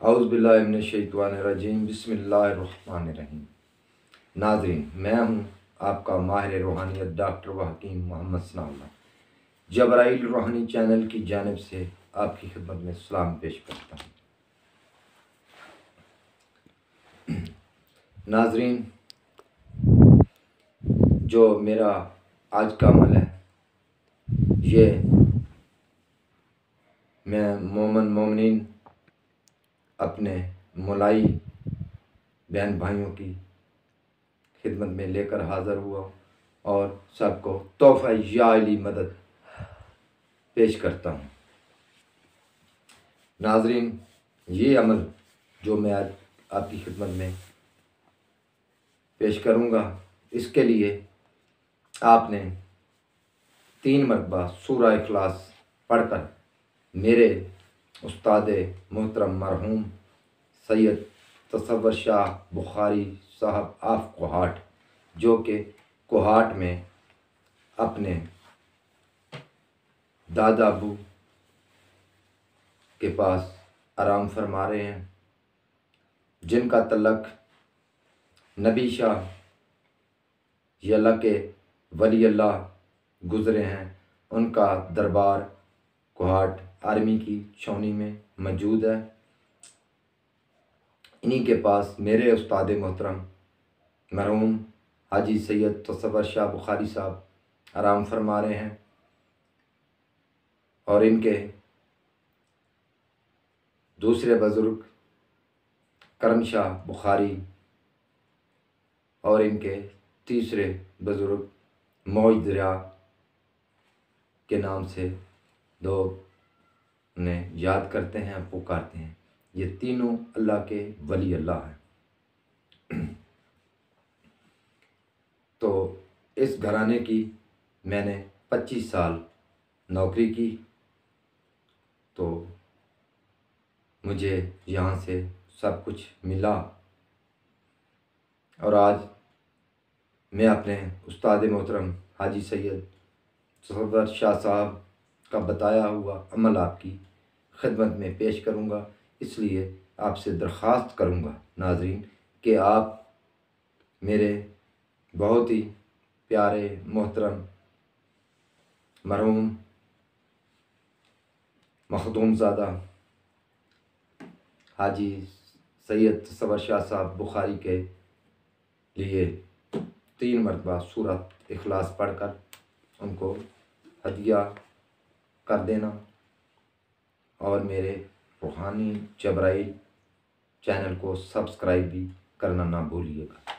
औज़ुबिल्लाहि मिनश्शैतानिर्रजीम बिस्मिल्लाहिर्रहमानिर्रहीम। नाज़रीन, मैं हूँ आपका माहिर रूहानियत डॉक्टर व हकीम मोहम्मद सनाउल्लाह। जबराइल रूहानी चैनल की जानिब से आपकी खिदमत में सलाम पेश करता हूँ। नाज़रीन, जो मेरा आज का अमल है, ये मैं मोमिन मोमिनीन अपने मुलाई बहन भाइयों की खिदमत में लेकर हाज़िर हुआ और सबको तोहफ़ा याली मदद पेश करता हूँ। नाज़रीन, ये अमल जो मैं आज आपकी खिदमत में पेश करूँगा, इसके लिए आपने 3 मरतबा सूरह इखलास पढ़कर मेरे उस्ताद मोहतरम मरहूम सैयद तसव्वुर शाह बुखारी साहब ऑफ कोहाट, जो कि कोहाट में अपने दादा अबू के पास आराम फरमा रहे हैं, जिनका तल्लक नबी शाह अल्लाह के वली अल्लाह गुज़रे हैं, उनका दरबार कोहाट आर्मी की छावनी में मौजूद है। इन्हीं के पास मेरे उस्ताद मोहतरम मरहूम हाजी सैयद तसव्वुर शाह बुखारी साहब आराम फरमा रहे हैं और इनके दूसरे बुज़ुर्ग करम शाह बुखारी और इनके तीसरे बुज़ुर्ग मौज दरिया के नाम से लोग उन्हें याद करते हैं, पुकारते हैं। ये तीनों अल्लाह के वली अल्लाह हैं। तो इस घराने की मैंने 25 साल नौकरी की, तो मुझे यहाँ से सब कुछ मिला और आज मैं अपने उस्ताद मोहतरम हाजी सैयद तसव्वुर शाह साहब का बताया हुआ अमल आपकी खिदमत में पेश करूँगा। इसलिए आपसे दरख्वास्त करूँगा नाज़रीन कि आप मेरे बहुत ही प्यारे मोहतरम मरहूम मखदूमज़ादा हाजी सैयद तसव्वुर शाह साहब बुखारी के लिए 3 मरतबा सूरत इखलास पढ़कर उनको हदिया कर देना और मेरे रूहानी जबराइल चैनल को सब्सक्राइब भी करना ना भूलिएगा।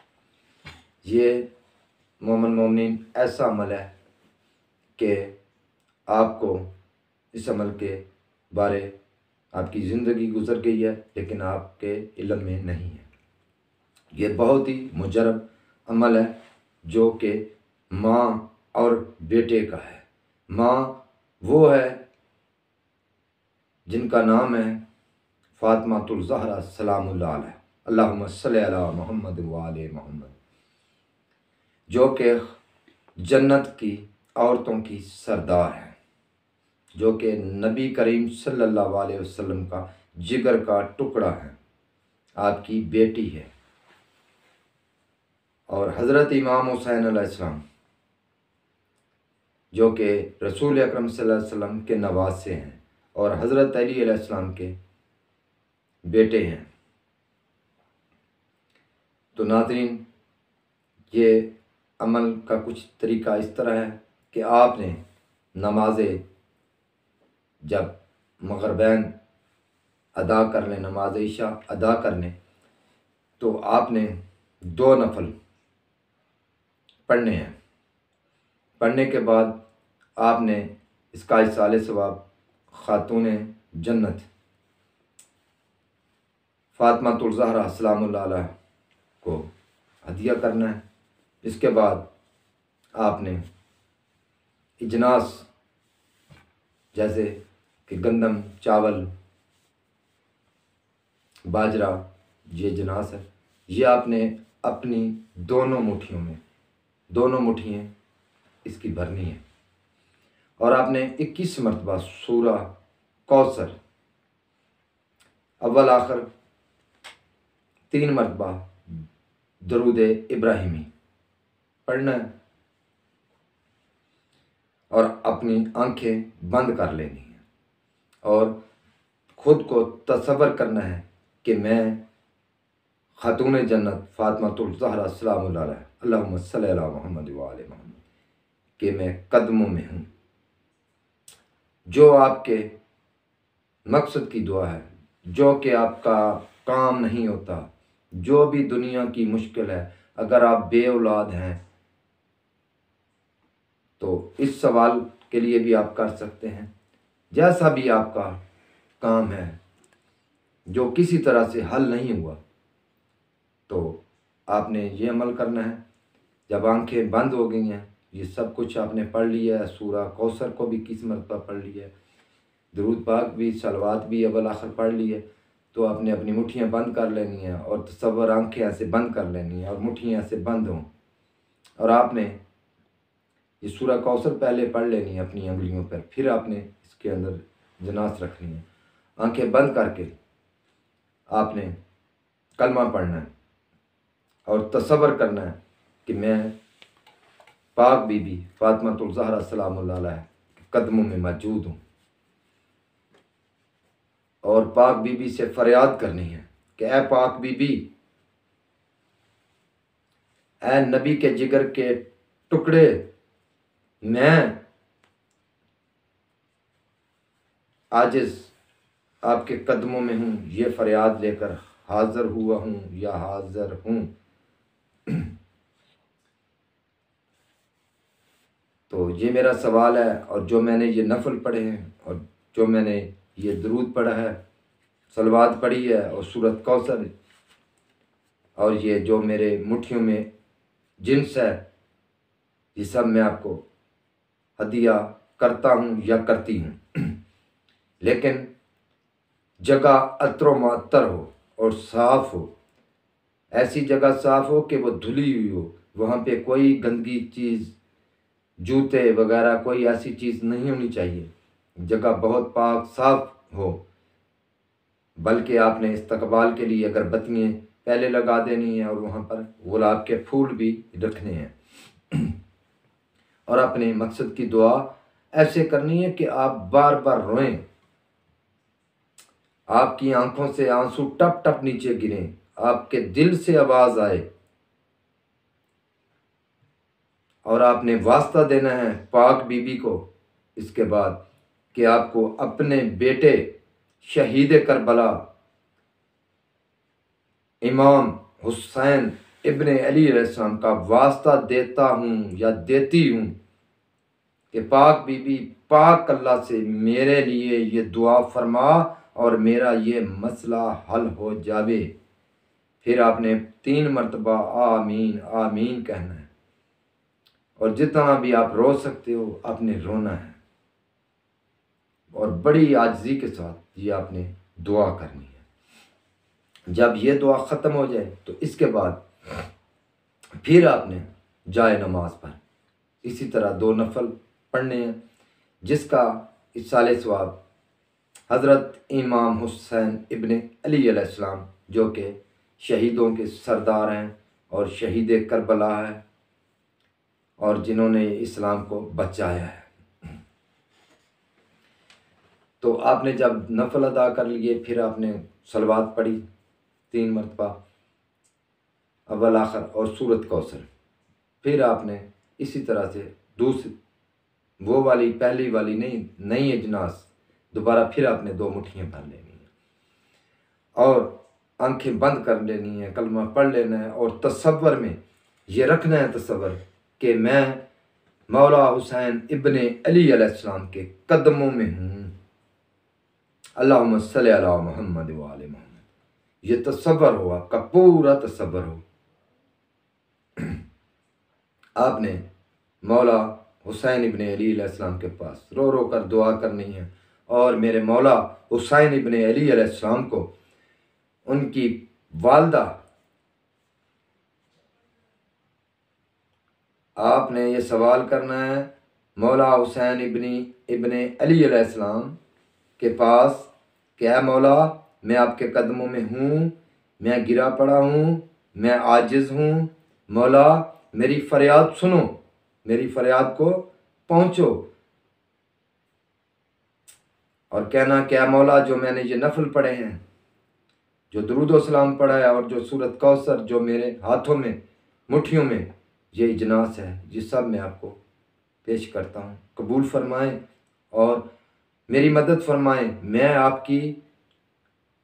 ये मोमिन मोमिनीन ऐसा अमल है कि आपको इस अमल के बारे आपकी ज़िंदगी गुजर गई है, लेकिन आपके इल्म में नहीं है। ये बहुत ही मुजरब अमल है जो कि माँ और बेटे का है। माँ वो है जिनका नाम है फातिमातुल ज़हरा सलामुल्लाह अलैहा, अल्लाहुम्मा सल्ली अला मुहम्मद व आले मुहम्मद, जो कि जन्नत की औरतों की सरदार है, जो कि नबी करीम सल्लल्लाहु अलैहि वसल्लम का जिगर का टुकड़ा है, आपकी बेटी है। और हज़रत इमाम हुसैन अलैहिस्सलाम, जो कि रसूल अकरम सल्लल्लाहु अलैहि वसल्लम के नवासे हैं और हज़रत अली अलैहिस्सलाम के बेटे हैं। तो नाज़रीन, ये अमल का कुछ तरीका इस तरह है कि आपने नमाज़ें जब मग़रिबैन अदा कर लें, नमाज इशा अदा कर लें, तो आपने 2 नफल पढ़ने हैं। पढ़ने के बाद आपने इसका इसाले सवाब खातून जन्नत फातिमातुल ज़हरा सलामुल्लाह अलैहा को हदिया करना है। इसके बाद आपने इजनास, जैसे कि गंदम, चावल, बाजरा, ये इजनास है, ये आपने अपनी दोनों मुट्ठियों में, दोनों मुट्ठियाँ इसकी भरनी है और आपने 21 मरतबा सूरह कौसर अव्वल आखिर 3 मरतबा दरूद इब्राहिमी पढ़ना है और अपनी आंखें बंद कर लेनी है और ख़ुद को तसव्वुर करना है कि मैं खातून जन्नत फातिमातुल ज़हरा सलामुल्लाह अलैहा अल्लाहुम्मा सल्ली अला मुहम्मद व आले मुहम्मद कि मैं कदमों में हूँ। जो आपके मकसद की दुआ है, जो कि आपका काम नहीं होता, जो भी दुनिया की मुश्किल है, अगर आप बे औलाद हैं तो इस सवाल के लिए भी आप कर सकते हैं। जैसा भी आपका काम है जो किसी तरह से हल नहीं हुआ तो आपने ये अमल करना है। जब आंखें बंद हो गई हैं, ये सब कुछ आपने पढ़ लिया है, सूरा कौसर को भी किस मरतबा पढ़ लिया है, दरूद पाक भी, सलवात भी अव्वल आखिर पढ़ ली है, तो आपने अपनी मुट्ठियाँ बंद कर लेनी है और तसव्वुर आंखें ऐसे बंद कर लेनी है और मुट्ठियाँ ऐसे बंद हों और आपने ये सूरा कौसर पहले पढ़ लेनी है अपनी अंगुलियों पर, फिर आपने इसके अंदर जनास रखनी है। आंखें बंद करके आपने कलमा पढ़ना है और तसव्वुर करना है कि मैं पाक बीबी फातिमातुल ज़हरा सलामुल्लाह अलैहा के कदमों में मौजूद हूँ और पाक बीबी से फरियाद करनी है कि ए पाक बीबी, ए नबी के जिगर के टुकड़े, मैं आजिज़ आपके कदमों में हूँ, ये फरियाद लेकर हाज़िर हुआ हूँ या हाज़िर हूँ। तो ये मेरा सवाल है और जो मैंने ये नफल पढ़े हैं और जो मैंने ये दरूद पढ़ा है, सलवात पढ़ी है और सूरत कौसर और ये जो मेरे मुट्ठियों में जिन्स है, ये सब मैं आपको हदिया करता हूँ या करती हूँ। लेकिन जगह अतरो मातर हो और साफ़ हो, ऐसी जगह साफ़ हो कि वो धुली हुई हो, वहाँ पे कोई गंदगी चीज़, जूते वगैरह कोई ऐसी चीज़ नहीं होनी चाहिए। जगह बहुत पाक साफ़ हो, बल्कि आपने इस्तकबाल के लिए अगरबत्तियाँ पहले लगा देनी है और वहाँ पर गुलाब के फूल भी रखने हैं और अपने मकसद की दुआ ऐसे करनी है कि आप बार बार रोएं, आपकी आंखों से आंसू टप टप नीचे गिरें, आपके दिल से आवाज़ आए और आपने वास्ता देना है पाक बीबी को इसके बाद कि आपको अपने बेटे शहीद करबला इमाम हुसैन इब्ने अली अलैहिस्सलाम का वास्ता देता हूँ या देती हूँ कि पाक बीबी, पाक अल्लाह से मेरे लिए ये दुआ फरमा और मेरा ये मसला हल हो जावे। फिर आपने 3 मरतबा आमीन आमीन कहना है और जितना भी आप रो सकते हो आपने रोना है और बड़ी आजिज़ी के साथ ये आपने दुआ करनी है। जब ये दुआ ख़त्म हो जाए तो इसके बाद फिर आपने जाए नमाज पर इसी तरह 2 नफल पढ़ने हैं, जिसका इसाले सवाब हज़रत इमाम हुसैन इब्ने अली अलैहिस्सलाम जो कि शहीदों के सरदार हैं और शहीद करबला है और जिन्होंने इस्लाम को बचाया है। तो आपने जब नफल अदा कर लिए फिर आपने सलवात पढ़ी 3 मरतबा अव्वल आखिर और सूरत कौसर, फिर आपने इसी तरह से दूसरी वो वाली पहली वाली नहीं नई अजनास दोबारा फिर आपने 2 मुट्ठियाँ भर लेनी है और आंखें बंद कर लेनी है, कलमा पढ़ लेना है और तसव्वुर में ये रखना है तसव्वुर कि मैं मौला हुसैन इब्ने अली अलैहिस्सलाम के कदमों में हूँ। अल्लाहुम्मा सल्ली अला मुहम्मद व आले मुहम्मद। ये तसव्वुर हो, आपका पूरा तसव्वुर हो। आपने मौला हुसैन इब्ने अली अलैहिस्सलाम के पास रो रो कर दुआ करनी है और मेरे मौला हुसैन इब्ने अली अलैहिस्सलाम को उनकी वालदा, आपने ये सवाल करना है मौला हुसैन इब्ने अली अलैहिस्सलाम के पास, क्या मौला मैं आपके कदमों में हूँ, मैं गिरा पड़ा हूँ, मैं आजिज़ हूँ। मौला मेरी फरियाद सुनो, मेरी फरियाद को पहुँचो। और कहना क्या मौला, जो मैंने ये नफल पढ़े हैं, जो दुरूद व सलाम पढ़ा है और जो सूरत कौसर जो मेरे हाथों में मुट्ठियों में ये इजनास है, ये सब मैं आपको पेश करता हूँ। कबूल फरमाएं और मेरी मदद फरमाएं। मैं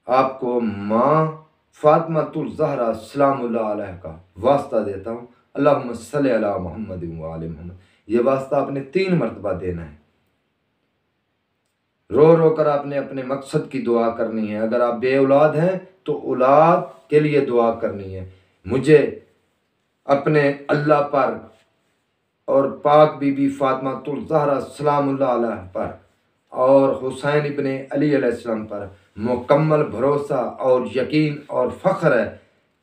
आपको माँ फातिमातुल ज़हरा सलामुल्लाह अलैहा का वास्ता देता हूँ। अल्लाहुम्मा सल्ली अला मुहम्मद व आले मुहम्मद। ये वास्ता आपने 3 मरतबा देना है। रो रो कर आपने अपने मकसद की दुआ करनी है। अगर आप बे औलाद हैं तो औलाद के लिए दुआ करनी है। मुझे अपने अल्लाह पर और पाक बीबी फातिमातुल ज़हरा सलामुल्लाह अलैहा पर और हुसैन इब्ने अली अलैहिस्सलाम पर मुकम्मल भरोसा और यकीन और फ़ख्र है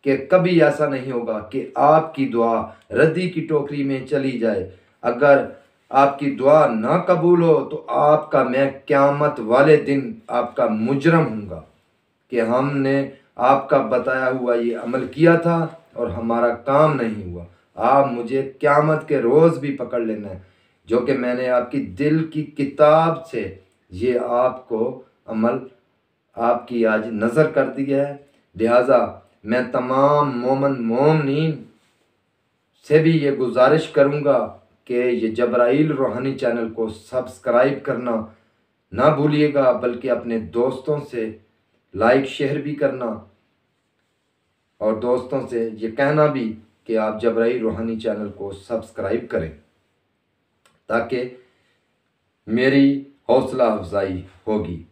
कि कभी ऐसा नहीं होगा कि आपकी दुआ रद्दी की टोकरी में चली जाए। अगर आपकी दुआ ना कबूल हो तो आपका मैं क़यामत वाले दिन आपका मुजरम हूँगा कि हमने आपका बताया हुआ ये अमल किया था और हमारा काम नहीं हुआ। आप मुझे क़यामत के रोज़ भी पकड़ लेना है, जो कि मैंने आपकी दिल की किताब से ये आपको अमल आपकी आज नज़र कर दिया है। लिहाजा मैं तमाम मोमन मोमिनीन से भी ये गुजारिश करूँगा कि ये जब्राइल रूहानी चैनल को सब्सक्राइब करना ना भूलिएगा, बल्कि अपने दोस्तों से लाइक शेयर भी करना और दोस्तों से ये कहना भी कि आप जब्राइल रूहानी चैनल को सब्सक्राइब करें, ताकि मेरी हौसला अफजाई होगी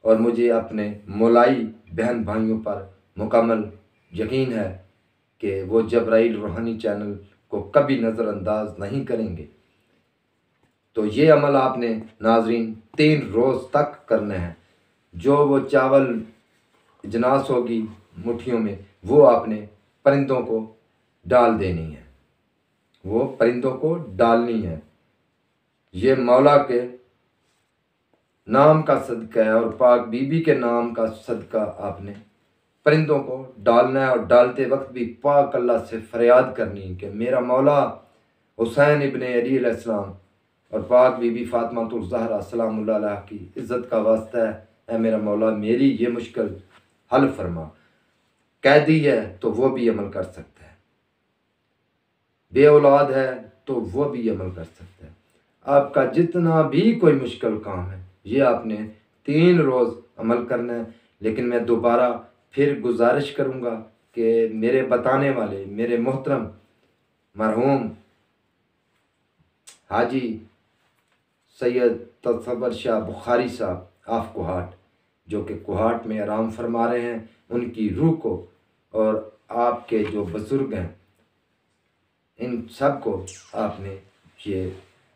और मुझे अपने मोलाई बहन भाइयों पर मुकम्मल यकीन है कि वो जब्राइल रूहानी चैनल को कभी नज़रअंदाज नहीं करेंगे। तो ये अमल आपने नाजरीन 3 रोज़ तक करना है। जो वो चावल इजनास होगी मुट्ठियों में, वो आपने परिंदों को डाल देनी है, वो परिंदों को डालनी है। ये मौला के नाम का सदका है और पाक बीबी के नाम का सदका आपने परिंदों को डालना है। और डालते वक्त भी पाक अल्लाह से फरियाद करनी है कि मेरा मौला हुसैन इब्ने अली अलैहिस्सलाम और पाक बीबी फातिमातुल ज़हरा सलामुल्लाह अलैहा की इज़्ज़त का वास्ता है, ऐ मेरा मौला मेरी ये मुश्किल हल फरमा। कैदी है तो वो भी अमल कर सकता है, बे औलाद है तो वो भी अमल कर सकता है। आपका जितना भी कोई मुश्किल काम है, ये आपने 3 रोज़ अमल करना है। लेकिन मैं दोबारा फिर गुजारिश करूँगा कि मेरे बताने वाले मेरे मोहतरम मरहूम हाजी सैयद तसव्वुर शाह बुखारी साहब आफ कोहाट, जो कि कोहाट में आराम फरमा रहे हैं, उनकी रूह को और आपके जो बुज़ुर्ग हैं इन सब को आपने ये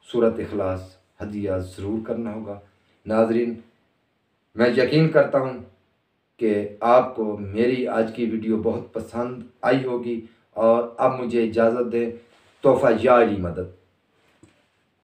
सूरत इखलास हदिया ज़रूर करना होगा। नाजरीन, मैं यकीन करता हूँ कि आपको मेरी आज की वीडियो बहुत पसंद आई होगी और अब मुझे इजाज़त दें। तोहफ़ा या अली मदद।